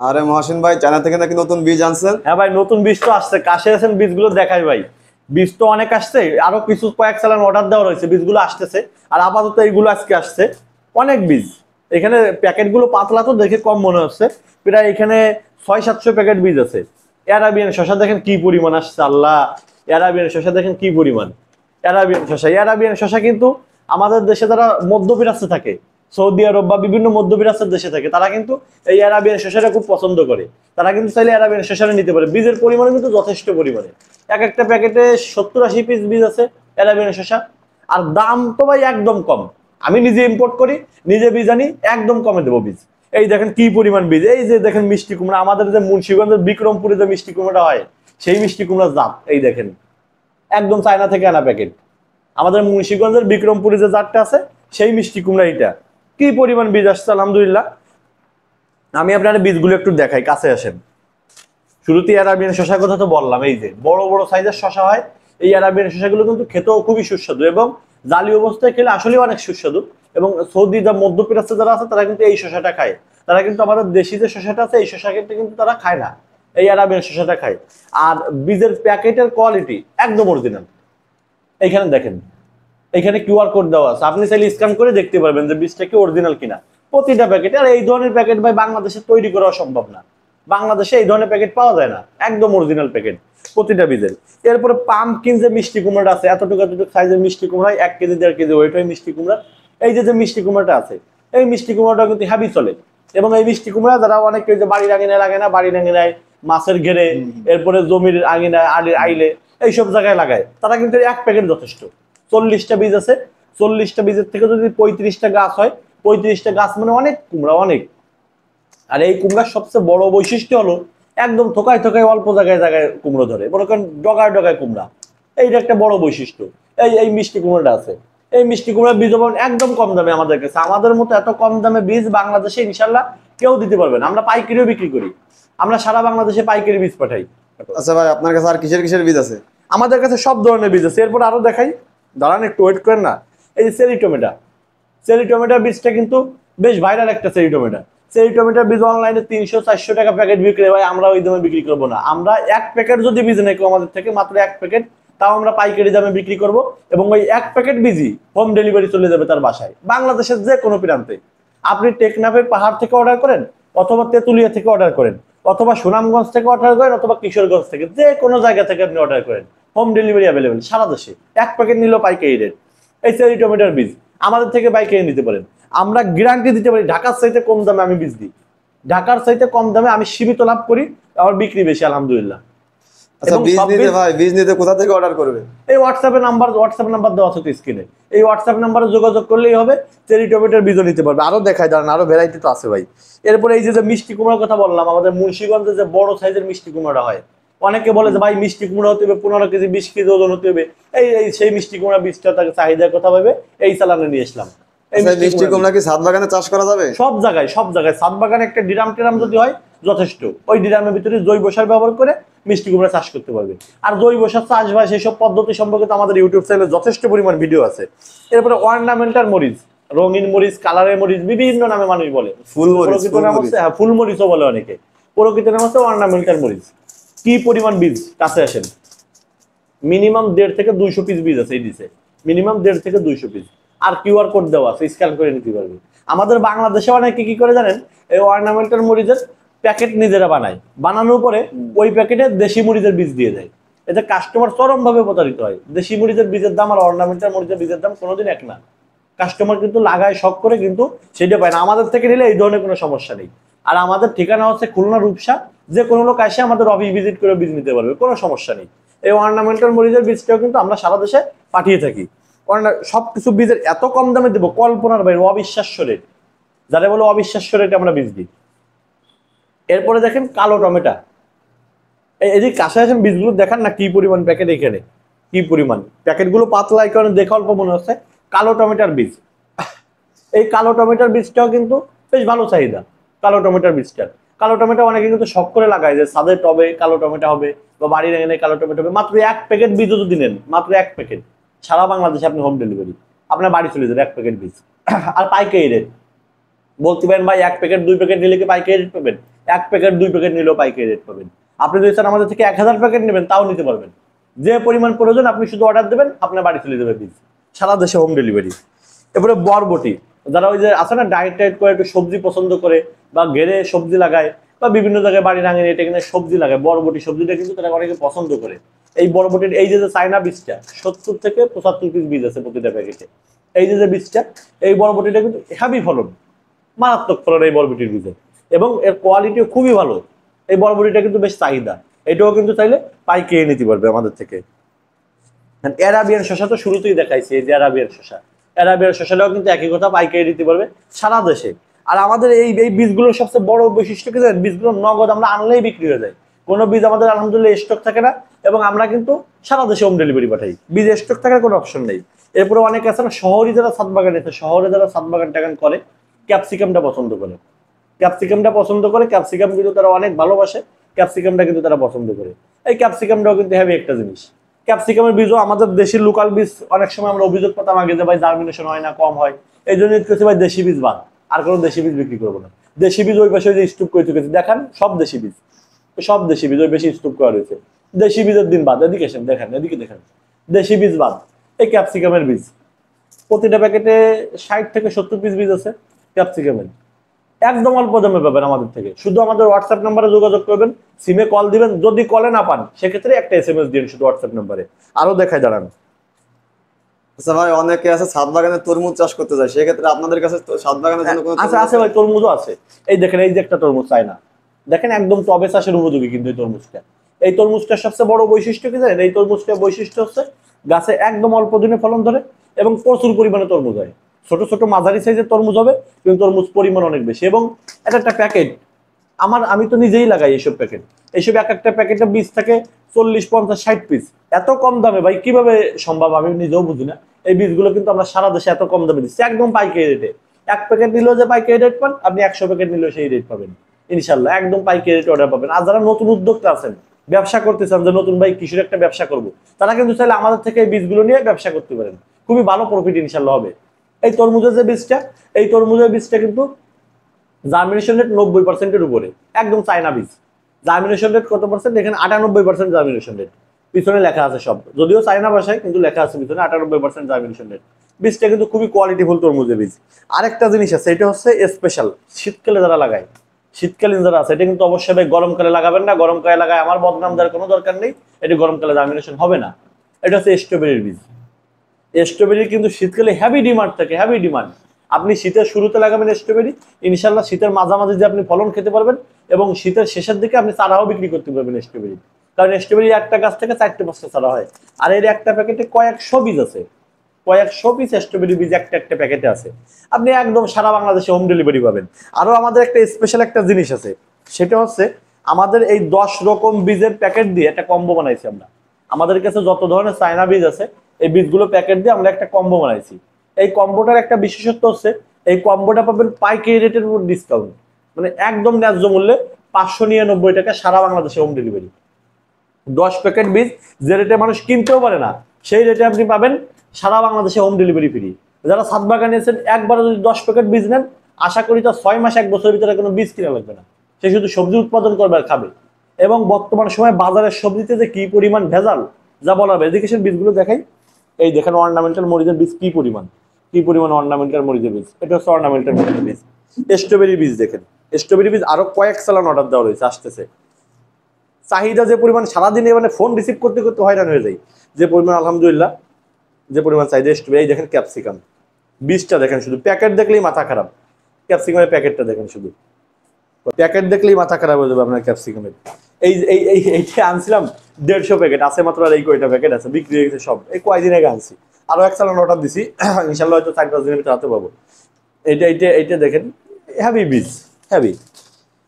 আরে মহাসিন ভাই, চায়না থেকে নাকি নতুন বীজ আনছেন? হ্যাঁ ভাই, নতুন বীজ তো আসছে। কাশে আছেন, বীজগুলো দেখাই ভাই। বীজ তো অনেক আসছে, আরো কিছু কয়েক সালের অর্ডার দেওয়া রয়েছে, বীজগুলো আসতেছে। আর আপাতত এইগুলো আজকে আসছে। অনেক বীজ এখানে। প্যাকেটগুলো পাতলা তো দেখে কম মনে হচ্ছে, প্রায় এখানে 600-700 প্যাকেট বীজ আছে। অ্যারাবিয়ান শসা দেখেন কি পরিমাণ আসছে, আল্লাহ! অ্যারাবিয়ান শসা দেখেন কি পরিমাণ। অ্যারাবিয়ান শসা কিন্তু আমাদের দেশে যারা মধ্যপ্রাচ্যে থাকে, সৌদি আরব বা বিভিন্ন মধ্যপ্রাচ্যের দেশে থাকে, তারা কিন্তু এই অ্যারাবিয়ান শসাটা খুব পছন্দ করে। তারা কিন্তু চাইলে অ্যারাবিয়ান শসাটা নিতে পারে। বীজের পরিমাণ কিন্তু যথেষ্ট পরিমাণে। এক একটা প্যাকেটে 70-80 পিস বীজ আছে অ্যারাবিয়ান শসা। আর দাম তো ভাই একদম কম। আমি নিজে ইম্পোর্ট করি, নিজে বীজ আনি, একদম কমে দেবো বীজ। এই দেখেন কি পরিমাণ বীজ। এই যে দেখেন মিষ্টি কুমড়া, আমাদের যে মুন্সিগঞ্জের বিক্রমপুরে যে মিষ্টি কুমড়াটা হয়, সেই মিষ্টি কুমড়ার জাত এই দেখেন। একদম চায়না থেকে আনা প্যাকেট। আমাদের মুন্সিগঞ্জের বিক্রমপুরে যে জাতটা আছে, সেই মিষ্টি কুমড়া এইটা। কি পরিমাণ বীজ আসছে আলহামদুলিল্লাহ। আমি আপনার বীজগুলো একটু দেখাই, কাছে আসেন। শুরুতেই অ্যারাবিয়ান শসার কথা তো বললাম, এই যে বড় বড় সাইজের শসা হয়। এই অ্যারাবিয়ান শসাগুলো কিন্তু খেতেও খুবই সুস্বাদু, এবং জালি অবস্থায় খেলে আসলে অনেক সুস্বাদু। এবং সৌদি যা মধ্যপ্রাচ্যে যারা আছে, তারা কিন্তু এই শসাটা খায়। তারা কিন্তু আমাদের দেশি যে শসাটা আছে, এই শসাটা কিন্তু তারা খায় না। এই অ্যারাবিয়ান শসাটা খায়। আর বীজের প্যাকেটের কোয়ালিটি একদম অরিজিনাল। এইখানে দেখেন, এখানে কিউআর কোড দেওয়া আছে, আপনি চাইলে স্ক্যান করে দেখতে পারবেন যে বীজটা কি অরিজিনাল কিনা। প্রতিটা প্যাকেটে। আর এই ধরনের প্যাকেট ভাই বাংলাদেশে তৈরি করা সম্ভব না। বাংলাদেশে এই ধরনের প্যাকেট পাওয়া যায় না, একদম অরিজিনাল প্যাকেট প্রতিটা বীজের। এরপরে পাম্পকিন যে মিষ্টি কুমড়াটা আছে, এতটুকু এতটুকু সাইজের মিষ্টি কুমড়া, 1 কেজি 1.5 কেজি ওয়েট হয় মিষ্টি কুমড়া। এই যে যে মিষ্টি কুমড়াটা আছে, এই মিষ্টি কুমড়াটা কিন্তু হ্যাভি চলে। এবং এই মিষ্টি কুমড়া যারা অনেকে যে বাড়ির আঙিনায় লাগে না, বাড়ির আঙিনায়, মাছের ঘেরে, এরপরে জমির আঙিনায়, আইলে, এইসব জায়গায় লাগায়, তারা কিন্তু 1 প্যাকেট যথেষ্ট। 40টা বীজ আছে। 40টা বীজের থেকে যদি 35টা গাছ হয়, 35টা গাছ মানে অনেক কুমড়া, অনেক। আর এই কুমড়ার সবচেয়ে বড় বৈশিষ্ট্য হলো, একদম থোকায় থোকায় অল্প জায়গায় জায়গায় কুমড়ো ধরে, মনে করেন ডগায় ডগায় কুমড়া। এইটা একটা বড় বৈশিষ্ট্য। এই এই মিষ্টি কুমড়াটা আছে। এই মিষ্টি কুমড়ার বীজ পাবেন একদম কম দামে আমাদের কাছে। আমাদের মতো এত কম দামে বীজ বাংলাদেশে ইনশাল্লাহ কেউ দিতে পারবে না। আমরা পাইকারিও বিক্রি করি। আমরা সারা বাংলাদেশে পাইকারি বীজ পাঠাই। আচ্ছা ভাই, আপনার কাছে আর কিসের কিসের বীজ আছে? আমাদের কাছে সব ধরনের বীজ আছে। এরপর আরো দেখাই, দাঁড়ান একটু ওয়েট করেন না। এই যে চেরি টমেটো, চেরি টমেটোর বীজটা কিন্তু বেশ ভাইরাল একটা চেরি টমেটো। চেরি টমেটোর বীজ অনলাইনে 300-400 টাকা প্যাকেট বিক্রি হয়। আমরা ওই দামে বিক্রি করবো না। আমরা 1 প্যাকেট যদি বীজ নেই আমাদের থেকে, মাত্র 1 প্যাকেট, তাও আমরা পাইকারি দামে বিক্রি করব। এবং ওই 1 প্যাকেট বীজই হোম ডেলিভারি চলে যাবে তার বাসায়, বাংলাদেশের যে কোনো প্রান্তে। আপনি টেকনাফের পাহাড় থেকে অর্ডার করেন, অথবা তেঁতুলিয়া থেকে অর্ডার করেন, অথবা সুনামগঞ্জ থেকে অর্ডার করেন, অথবা কিশোরগঞ্জ থেকে, যে কোনো জায়গা থেকে আপনি অর্ডার করেন, হোম ডেলিভারি অ্যাভেলেবেল সারা দেশে। 1 প্যাকেট নিলেও পাইকারি রেট। এই চেরি টমেটোর বীজ আমাদের থেকে পাইকারি নিতে পারেন। আমরা গ্যারান্টি দিতে পারি, ঢাকার চাইতে কম দামে আমি বীজ দিই। ঢাকার চাইতে কম দামে আমি সীমিত লাভ করি, আমার বিক্রি বেশি আলহামদুলিল্লাহ। আচ্ছা, এবং বীজ সব নিতে বীজ ভাই, বীজ নিতে কোথা থেকে অর্ডার করবে? এই হোয়াটসঅ্যাপ নাম্বার দেওয়া আছে তো স্ক্রিনে। এই হোয়াটসঅ্যাপ নাম্বারে যোগাযোগ করলেই হবে। চেরি টমেটোর বীজও নিতে পারবে। আরো দেখায়, দাঁড়ান, আরো ভ্যারাইটি তো আছে ভাই। এরপরে এই যে যে মিষ্টি কুমড়ার কথা বললাম, আমাদের মুন্সিগঞ্জে যে বড় সাইজের মিষ্টি কুমড়া হয়, অনেকে বলে যে ভাই মিষ্টি কুমড়া হতে হবে 15 কেজি 20 কেজি ওজন হতে হবে। এই এই সেই মিষ্টি কুমড়া বীজটা তাকে চাহিদার কথা ভেবে এই চালানে নিয়ে আসলাম। এই আচ্ছা, মিষ্টি কুমড়া কি ছাদ বাগানে চাষ করা যাবে? সব জায়গায়, সব জায়গায় ছাদ বাগানে একটা ডিরাম টিরাম যদি হয় যথেষ্ট। ওই ডিরামের ভিতরে জৈব সার ব্যবহার করে মিষ্টি কুমড়া চাষ করতে পারবে। আর জৈব সার চাষ ভাই, সেসব পদ্ধতি সম্পর্কে তো আমাদের ইউটিউব চ্যানেলে যথেষ্ট পরিমাণ ভিডিও আছে। এরপরে অর্নামেন্টাল মরিচ, রঙিন মরিচ, কালারের মরিচ, বিভিন্ন নামে মানুষ বলে। ফুল মরিচ, প্রকৃত নাম হচ্ছে, হ্যাঁ, ফুল মরিচও বলে অনেকে। প্রকৃত নাম হচ্ছে অর্নামেন্টাল মরিচ। কি পরিমাণ বীজ, কাছে আসেন। মিনিমাম 1.5 থেকে 200 পিস বীজ আছে এই দিছে। মিনিমাম 1.5 থেকে 200 পিস। আর কিউআর কোড দেওয়া আছে, স্ক্যান করে নিতে পারবে। আমাদের বাংলাদেশে অনেকে কি করে জানেন, এই অর্নামেন্টাল মরিচের প্যাকেট নিজেরা বানায়, বানানোর পরে ওই প্যাকেটে দেশি মরিচের বীজ দিয়ে দেয়। এতে কাস্টমার চরম ভাবে প্রতারিত হয়। দেশি মরিচের বীজের দাম আর অর্নামেন্টাল মরিচের বীজের দাম কোনোদিন এক না। কাস্টমার কিন্তু লাগায় শখ করে, কিন্তু সেটা পায় না। আমাদের থেকে নিলে এই ধরনের কোনো সমস্যা নেই। আর আমাদের ঠিকানা হচ্ছে খুলনা রূপসা। যে কোনো লোক এসে আমাদের অফিস ভিজিট করে বীজ নিতে পারবে, কোনো সমস্যা নেই। এই অর্নামেন্টাল মরিচের বীজটাও কিন্তু আমরা সারা দেশে পাঠিয়ে থাকি। সবকিছু বীজের এত কম দামে দেবো, কল্পনার বাইরে, অবিশ্বাস্য রেট। যারা বলে অবিশ্বাস্য রেটে আমরা বীজ দিই। এরপরে দেখেন কালো টমেটো। এই যে কাছে আসেন, বীজগুলো দেখান না কি পরিমাণ প্যাকেট। এখানে কি পরিমাণ প্যাকেটগুলো পাতলা, এই কারণে দেখে অল্প মনে হচ্ছে। কালো টমেটোর বীজ, এই কালো টমেটোর বীজটাও কিন্তু বেশ ভালো চাহিদা। কালো টমেটোর বীজটা, কালো টমেটো অনেকে কিন্তু শখ করে লাগায় যে ছাদের টবে কালো টমেটো হবে, বা বাড়ির এনে কালো টমেটো হবে। মাত্র 1 প্যাকেট বীজ যদি নেন, মাত্র 1 প্যাকেট, সারা বাংলাদেশে আপনি হোম ডেলিভারি, আপনার বাড়ি চলে যাবে 1 প্যাকেট বীজ। আর পাইকারি রেট, বলতে পারেন ভাই 1 প্যাকেট 2 প্যাকেট নিলে কি পাইকারি রেট পাবেন? 1 প্যাকেট 2 প্যাকেট নিলেও পাইকারি রেট পাবেন। আপনি যদি চান আমাদের থেকে 1000 প্যাকেট নেবেন তাও নিতে পারবেন। যে পরিমাণ প্রয়োজন আপনি শুধু অর্ডার দেবেন, আপনার বাড়ি চলে যাবে বীজ, সারা দেশে হোম ডেলিভারি। এরপরে বরবটি, যারা ওই যে আছে না ডায়েট টাইট করে একটু সবজি পছন্দ করে বা ঘেরে সবজি লাগায় বা বিভিন্ন জায়গায় বাড়ি রাঙিয়ে এটা কিনে সবজি লাগায়, বরবটি সবজিটা কিন্তু তারা অনেকে পছন্দ করে। এই বরবটির এই যে চায়না বীজটা 70 থেকে 75 পিস বীজ আছে প্রতিটা প্যাকেটে। এই যে বীজটা, এই বরবটিটা কিন্তু হেভি ফলন, মারাত্মক ফলন এই বরবটির বীজে, এবং এর কোয়ালিটিও খুবই ভালো। এই বরবটিটা কিন্তু বেশ চাহিদা, এটাও কিন্তু চাইলে পাইকারি নিতে পারবে আমাদের থেকে। অ্যারাবিয়ান শসা তো শুরুতেই দেখাইছি, এই যে অ্যারাবিয়ান শসা, অ্যারাবিয়ান শসাটাও কিন্তু একই কথা, পাইকারি দিতে পারবে সারা দেশে। আর আমাদের এই এই বীজগুলোর সবচেয়ে বড় বৈশিষ্ট্য কি জানেন? বীজগুলো নগদ আমরা আনলেই বিক্রি হয়ে যায়, কোনো বীজ আমাদের আলহামদুলিল্লাহ স্টক থাকে না, এবং আমরা কিন্তু সারা দেশে হোম ডেলিভারি পাঠাই, বীজ স্টক থাকার কোনো অপশন নেই। এরপরে অনেকে আছে না শহরে যারা ছাদ বাগান আছে, শহরে যারা ছাদ বাগান টাগান করে ক্যাপসিকামটা পছন্দ করে, ক্যাপসিকামটা পছন্দ করে, ক্যাপসিকাম কিন্তু তারা অনেক ভালোবাসে, ক্যাপসিকামটা কিন্তু তারা পছন্দ করে। এই ক্যাপসিকামটাও কিন্তু হেভি একটা জিনিস। ক্যাপসিকামের বীজও আমাদের দেশের লোকাল বীজ, অনেক সময় আমরা অভিযোগ পেতাম আগে যে ভাই জার্মিনেশন হয় না, কম হয়, এই জন্য করছি ভাই দেশি বীজ বাদ, আর কোনো দেশি বীজ বিক্রি করবো না। দেশি বীজ ওই পাশে যে স্তূপ করে চুকেছে দেখান, সব দেশি বীজ, সব দেশি বীজ ওই বেশি স্তূপ করা রয়েছে। দেশি বীজের দিন বাদ, এদিকে এসেন দেখেন, এদিকে দেখেন, দেশি বীজ বাদ। এই ক্যাপসিকামের বীজ প্রতিটা প্যাকেটে 60 থেকে 70 পিস বীজ আছে ক্যাপসিকামের, একদম অল্প দামে পাবেন আমাদের থেকে। শুধু আমাদের হোয়াটসঅ্যাপ নাম্বারে যোগাযোগ করবেন, সিমে কল দিবেন, যদি কলে না পান সেক্ষেত্রে একটা SMS দিন শুধু হোয়াটসঅ্যাপ নাম্বারে। আরো দেখায় দাঁড়ান। আচ্ছা ভাই, অনেকে আছে ছাদ বাগানে তরমুজ চাষ করতে যায়, সেক্ষেত্রে আপনাদের কাছে ছাদ বাগানের জন্য কোনো আচ্ছা আছে ভাই, তরমুজও আছে। এই দেখেন, এই যে একটা তরমুজ চায়না, দেখেন একদম টবে চাষের উপযোগী কিন্তু এই তরমুজটা। এই তরমুজটার সবচেয়ে বড় বৈশিষ্ট্য কি জানেন? এই তরমুজটার বৈশিষ্ট্য হচ্ছে গাছে একদম অল্প দিনে ফলন ধরে এবং প্রচুর পরিমাণে তরমুজ হয়। ছোট ছোট মাঝারি সাইজের তরমুজ হবে, কিন্তু তরমুজ পরিমাণ অনেক বেশি। এবং এটা একটা প্যাকেট, আমি তো নিজেই লাগাই এইসব প্যাকেট, এইসব এক একটা প্যাকেটে 20 থেকে 40, 50, 60 পিস। এত কম দামে ভাই কিভাবে সম্ভব আমি নিজেও বুঝি না। এই বীজগুলো কিন্তু আমরা সারা দেশে এত কম দামে দিচ্ছি, একদম পাইকারি রেটে। 1 প্যাকেট নিলেও যে পাইকারি রেট পান, আপনি 100 প্যাকেট নিলেও সেই রেট পাবেন ইনশাল্লাহ, একদম পাইকারি রেটে অর্ডার পাবেন। আর যারা নতুন উদ্যোক্তা আছেন, ব্যবসা করতে চান যে নতুন ভাই কিশোর একটা ব্যবসা করব, তারা কিন্তু চাইলে আমাদের থেকে এই বীজগুলো নিয়ে ব্যবসা করতে পারেন, খুবই ভালো প্রফিট ইনশাল্লাহ হবে। এই তরমুজের যে বীজটা, এই তরমুজের বীজটা কিন্তু জার্মিনেশন রেট 90%-এর উপরে, একদম চায়না বীজ। জার্মিনেশন রেট কত পার্সেন্ট? এখানে 98% জার্মিনেশন রেট, পিছনে লেখা আছে সব, যদিও চায়না ভাষায় কিন্তু লেখা আছে পিছনে 98% জার্মিনেশন রেট। বীজটা কিন্তু খুবই কোয়ালিটিফুল তরমুজের বীজ। আরেকটা জিনিস আছে, এটা হচ্ছে স্পেশাল, শীতকালে যারা লাগায়, শীতকালীন যারা আছে, এটা কিন্তু অবশ্যই ভাই গরমকালে লাগাবেন না। গরমকালে লাগায় আমার বদনাম দেওয়ার কোনো দরকার নেই, এটা গরমকালে জার্মিনেশন হবে না। এটা হচ্ছে স্ট্রবেরির বীজ। স্ট্রবেরির কিন্তু শীতকালে হেভি ডিমান্ড থাকে, হেভি ডিমান্ড। আপনি শীতের শুরুতে লাগাবেন স্ট্রবেরি, ইনশাল্লাহ শীতের মাঝামাঝি যে আপনি ফলন খেতে পারবেন, এবং শীতের শেষের দিকে আপনি চারাও বিক্রি করতে পারবেন স্ট্রবেরি। কারণ স্ট্রবেরি একটা গাছ থেকে 4টে 5টা চারা হয়, আর এর একটা প্যাকেটে কয়েকশো বীজ আছে, কয়েকশো পিস স্ট্রবেরি বীজ একটা একটা প্যাকেটে আছে। আপনি একদম সারা বাংলাদেশে হোম ডেলিভারি পাবেন। আরো আমাদের একটা স্পেশাল একটা জিনিস আছে, সেটা হচ্ছে আমাদের এই 10 রকম বীজের প্যাকেট দিয়ে একটা কম্বো বানাইছি আমরা। আমাদের কাছে যত ধরনের চায়না বীজ আছে, এই বীজগুলো প্যাকেট দিয়ে আমরা একটা কম্বো বানাইছি। এই কম্বোটার একটা বিশেষত্ব হচ্ছে, এই কম্বোটা পাবেন পাইকারি রেটের উপর ডিসকাউন্ট, মানে একদম ন্যায্য মূল্যে 599 টাকা সারা বাংলাদেশে হোম ডেলিভারি। 10 প্যাকেট বীজ যে রেটে মানুষ কিনতেও পারে না, সেই রেটে আপনি পাবেন সারা বাংলাদেশে হোম ডেলিভারি ফ্রি। যারা ছাদ বাগানে আছেন, একবারে যদি 10 প্যাকেট বীজ নেন, আশা করি তার 6 মাস 1 বছরের ভিতরে কোনো বীজ কিনা লাগবে না, সে শুধু সবজি উৎপাদন করবে আর খাবে। এবং বর্তমান সময় বাজারের সবজিতে যে কি পরিমাণ ভেজাল, যা বলার হবে। এদিকে বীজগুলো দেখাই, এই দেখেন অর্নামেন্টাল মরিচের বীজ কি পরিমাণ, কি পরিমাণ অর্নামেন্টাল মরিচের বীজ। এটা হচ্ছে অর্নামেন্টাল মরিচের বীজ। স্ট্রবেরি বীজ দেখেন, স্ট্রবেরি বীজ আরো কয়েক চালান অর্ডার দেওয়া রয়েছে, আসতেছে। চাহিদা যে পরিমাণ, সারাদিনে মানে ফোন রিসিভ করতে করতে হয়রান হয়ে যায়, যে পরিমাণ আলহামদুলিল্লাহ, যে পরিমাণ চাহিদা স্ট্রবেরি। এই দেখেন ক্যাপসিকাম বীজটা দেখেন, শুধু প্যাকেট দেখলেই মাথা খারাপ। ক্যাপসিকামের প্যাকেটটা দেখেন, শুধু প্যাকেট দেখলেই মাথা খারাপ হয়ে যাবে আপনার ক্যাপসিকামের। এই এই এই এইটা আনছিলাম 150 প্যাকেট আছে মাত্র, আর এই কয়টা প্যাকেট আছে, বিক্রি হয়ে গেছে সব। এই কয়দিন আগে আনছি, আরো এক চালান অর্ডার দিছি, ইনশাল্লাহ হয়তো 4-5 দিনের ভিতরে হাতে পাবো। এইটা এইটা এইটা দেখেন, হ্যাভি বীজ, হ্যাভি।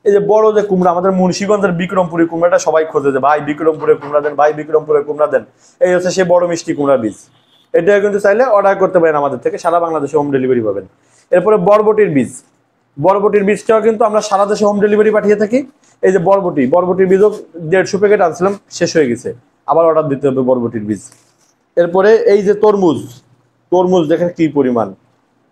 এই যে বড় যে কুমড়া, আমাদের মুন্সিগঞ্জের বিক্রমপুরের কুমড়াটা সবাই খোঁজে, যে ভাই বিক্রমপুরের কুমড়া দেন, ভাই বিক্রমপুরের কুমড়া দেন। এই হচ্ছে সেই বড় মিষ্টি কুমড়া বীজ। এটা কিন্তু চাইলে অর্ডার করতে পারেন আমাদের থেকে, সারা বাংলাদেশে হোম ডেলিভারি পাবেন। এরপরে বরবটির বীজ, বরবটির বীজটাও কিন্তু আমরা সারা দেশে হোম ডেলিভারি পাঠিয়ে থাকি। এই যে বরবটির বীজও 150 প্যাকেট আনছিলাম, শেষ হয়ে গেছে, আবার অর্ডার দিতে হবে বরবটির বীজ। এরপরে এই যে তরমুজ, তরমুজ দেখেন কি পরিমাণ,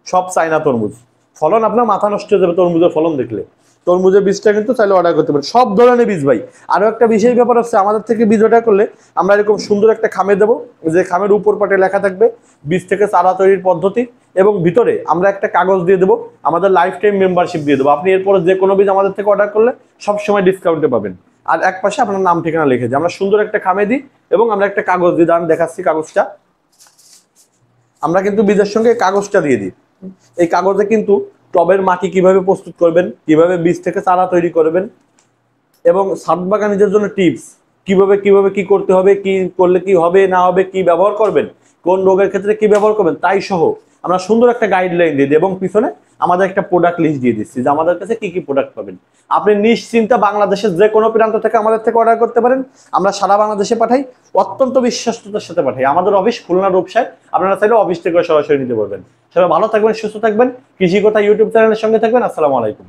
সব চায়না তরমুজ। ফলন আপনার মাথা নষ্ট হয়ে যাবে তরমুজের ফলন দেখলে। তরমুজের বীজটা কিন্তু চাইলে অর্ডার করতে পারেন, সব ধরনের বীজ ভাই। আরো একটা বিশেষ ব্যাপার হচ্ছে, আমাদের থেকে বীজ অর্ডার করলে আমরা এরকম সুন্দর একটা খামে দেবো, যে খামের উপর পাটে লেখা থাকবে বীজ থেকে চারা তৈরির পদ্ধতি, এবং ভিতরে আমরা একটা কাগজ দিয়ে দেবো, আমাদের লাইফ টাইম মেম্বারশিপ দিয়ে দেবো। আপনি এরপরে যে কোনো বীজ আমাদের থেকে অর্ডার করলে সবসময় ডিসকাউন্টে পাবেন। আর এক পাশে আপনার নাম ঠিকানা লিখে দিই, আমরা সুন্দর একটা খামে দিই এবং আমরা একটা কাগজ দিই, দাঁড়ান দেখাচ্ছি কাগজটা। আমরা কিন্তু বীজের সঙ্গে কাগজটা দিয়ে দিই। এই কাগজে কিন্তু টবের মাটি কিভাবে প্রস্তুত করবেন, কিভাবে বীজ থেকে চারা তৈরি করবেন, এবং ছাদ বাগানীদের জন্য টিপস, কিভাবে কিভাবে কি করতে হবে, কি করলে কি হবে না হবে, কি ব্যবহার করবেন, কোন রোগের ক্ষেত্রে কি ব্যবহার করবেন, তাই সহ আমরা সুন্দর একটা গাইডলাইন দিয়ে দিই, এবং পিছনে আমাদের একটা প্রোডাক্ট লিস্ট দিয়ে দিচ্ছি যে আমাদের কাছে কি কি প্রোডাক্ট পাবেন। আপনি নিশ্চিন্তে বাংলাদেশের যে কোনো প্রান্ত থেকে আমাদের থেকে অর্ডার করতে পারেন। আমরা সারা বাংলাদেশে পাঠাই, অত্যন্ত বিশ্বস্ততার সাথে পাঠাই। আমাদের অফিস খুলনা রূপসায়, আপনারা চাইলে অফিস থেকে সরাসরি নিতে পারবেন। সবাই ভালো থাকবেন, সুস্থ থাকবেন, কৃষি কথা ইউটিউব চ্যানেলের সঙ্গে থাকবেন। আসসালামু আলাইকুম।